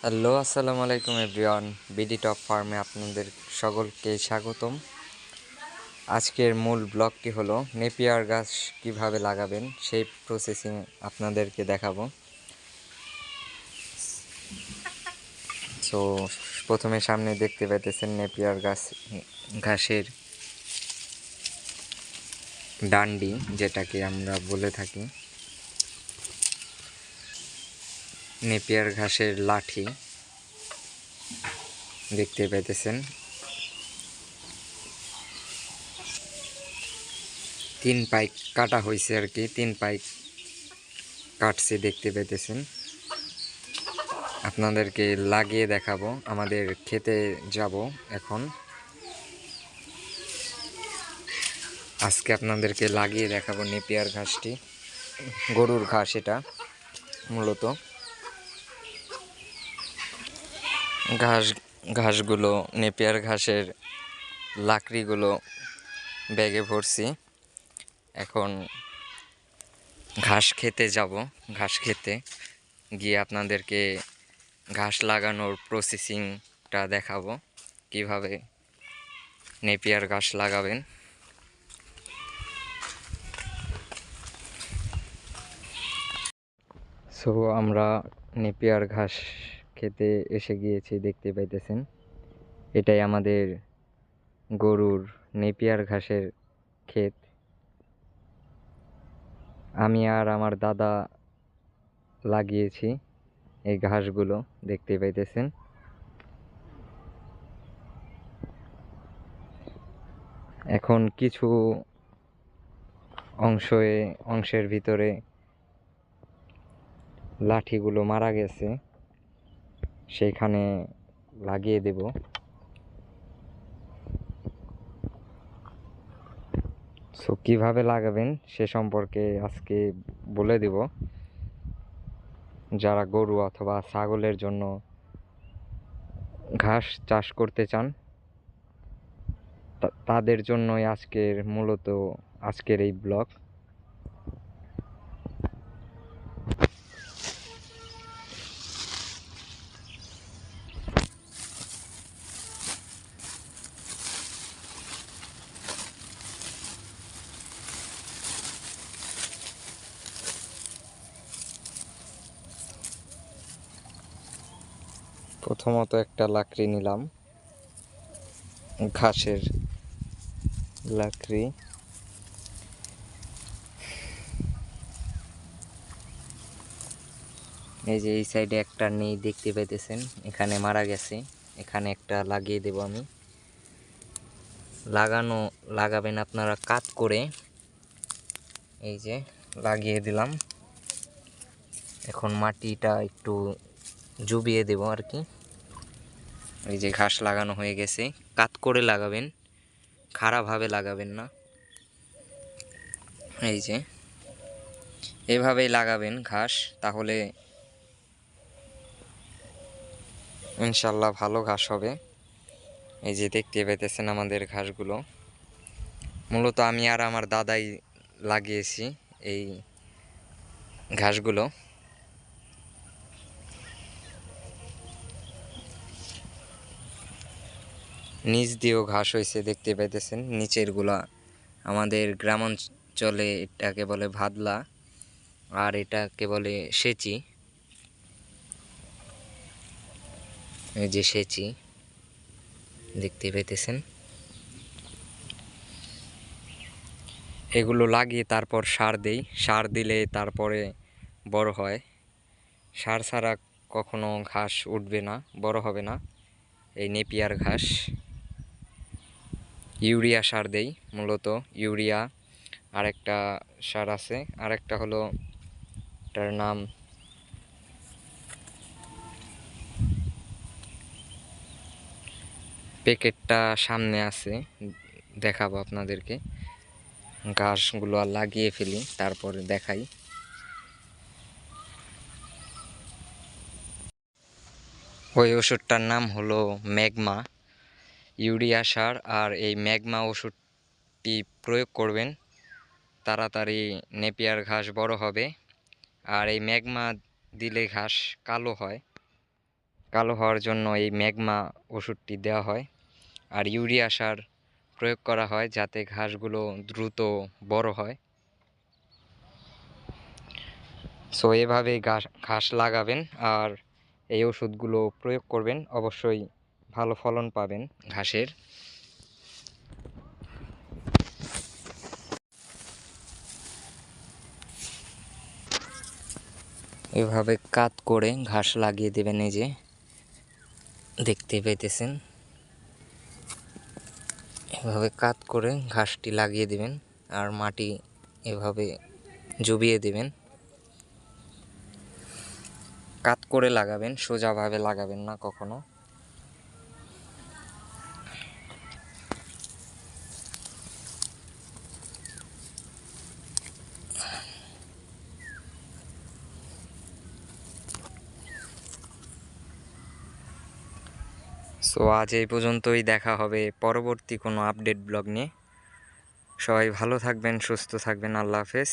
Hello, আসসালামু আলাইকুম everyone. BD top ফার্মে আপনাদের সকলকে স্বাগতম। আজকের মূল ব্লগটি হলো নেপিয়ার গাছ কিভাবে লাগাবেন সেই প্রসেসিং আপনাদেরকে দেখাবো। সো প্রথমে সামনে দেখতে পাইতেছেন নেপিয়ার ঘাসের ডান্ডি, যেটাকে আমরা বলে থাকি নেপিয়ার ঘাসের লাঠি দেখতে পাইতেছেন। 3 পাইক কাটা হয়েছে আর কি, 3 পাইক কাটছে দেখতে পাইতেছেন। আপনাদেরকে লাগিয়ে দেখাবো। আমাদের খেতে যাব এখন। আজকে আপনাদেরকে লাগিয়ে দেখাবো নেপিয়ার ঘাসটি, গরুর ঘাস। এটা মূলত ঘাস ঘাসগুলো নেপিয়ার ঘাসের লাকড়িগুলো ব্যাগে ভরছি। এখন ঘাস খেতে যাব। ঘাস খেতে গিয়ে আপনাদেরকে ঘাস লাগানোর প্রসেসিংটা দেখাবো, কিভাবে নেপিয়ার ঘাস লাগাবেন। সো আমরা নেপিয়ার ঘাস খেতে এসে গিয়েছি, দেখতে পাইতেছেন। এটাই আমাদের গরুর নেপিয়ার ঘাসের ক্ষেত। আমি আর আমার দাদা লাগিয়েছি এই ঘাসগুলো, দেখতে পাইতেছেন। এখন কিছু অংশের ভিতরে লাঠিগুলো মারা গেছে, সেইখানে লাগিয়ে দেব। সো কীভাবে লাগাবেন সে সম্পর্কে আজকে বলে দেব। যারা গরু অথবা ছাগলের জন্য ঘাস চাষ করতে চান তাদের জন্যই আজকের এই ব্লগ। প্রথমত একটা লাকড়ি নিলাম, ঘাসের লাকড়ি। এই যে এই সাইডে একটা নেই, দেখতে পাইতেছেন, এখানে মারা গেছে। এখানে একটা লাগিয়ে দেব আমি। লাগাবেন আপনারা কাত করে। এই যে লাগিয়ে দিলাম। এখন মাটিটা একটু জুবিয়ে দেব আর কি। এই যে ঘাস লাগানো হয়ে গেছে। কাত করে লাগাবেন, খাড়াভাবে লাগাবেন না। এই যে এভাবেই লাগাবেন ঘাস, তাহলে ইনশাল্লাহ ভালো ঘাস হবে। এই যে দেখতে পেতেছেন আমাদের ঘাসগুলো, মূলত আমি আর আমার দাদাই লাগিয়েছি এই ঘাসগুলো। নিচ দিয়েও ঘাস হয়েছে, দেখতে পাইতেছেন। নিচের গুলা আমাদের গ্রামাঞ্চলে এটাকে বলে ভাদলা, আর এটাকে বলে সেচি। এই যে সেচি দেখতে পাইতেছেন। এগুলো লাগিয়ে তারপর সার দেই। সার দিলে তারপরে বড় হয়। সার ছাড়া কখনো ঘাস উঠবে না, বড় হবে না। এই নেপিয়ার ঘাস ইউরিয়া সার দেই মূলত। ইউরিয়া, আরেকটা সার আছে, আরেকটা হলো, এটার নাম প্যাকেটটা সামনে আছে, দেখাবো আপনাদেরকে। ঘাসগুলো আর লাগিয়ে ফেলি, তারপরে দেখাই। ওই ওষুধটার নাম হলো ম্যাগমা ইউরিয়া সার। আর এই ম্যাগমা ওষুধটি প্রয়োগ করবেন, তাড়াতাড়ি নেপিয়ার ঘাস বড় হবে। আর এই ম্যাগমা দিলে ঘাস কালো হয়। কালো হওয়ার জন্য এই ম্যাগমা ওষুধটি দেওয়া হয়। আর ইউরিয়া সার প্রয়োগ করা হয় যাতে ঘাসগুলো দ্রুত বড় হয়। সো এভাবে ঘাস লাগাবেন আর এই ওষুধগুলো প্রয়োগ করবেন, অবশ্যই ভালো ফলন পাবেন ঘাসের। এভাবে কাত করে ঘাস লাগিয়ে দেবেন, এই যে দেখতে পেতেছেন। এভাবে কাত করে ঘাসটি লাগিয়ে দেবেন আর মাটি এভাবে জুবিয়ে দেবেন। কাত করে লাগাবেন, সোজাভাবে লাগাবেন না কখনো। সো আজ এই পর্যন্তই, দেখা হবে পরবর্তী কোনো আপডেট ব্লগ নিয়ে। সবাই ভালো থাকবেন, সুস্থ থাকবেন, আল্লাহ হাফেজ।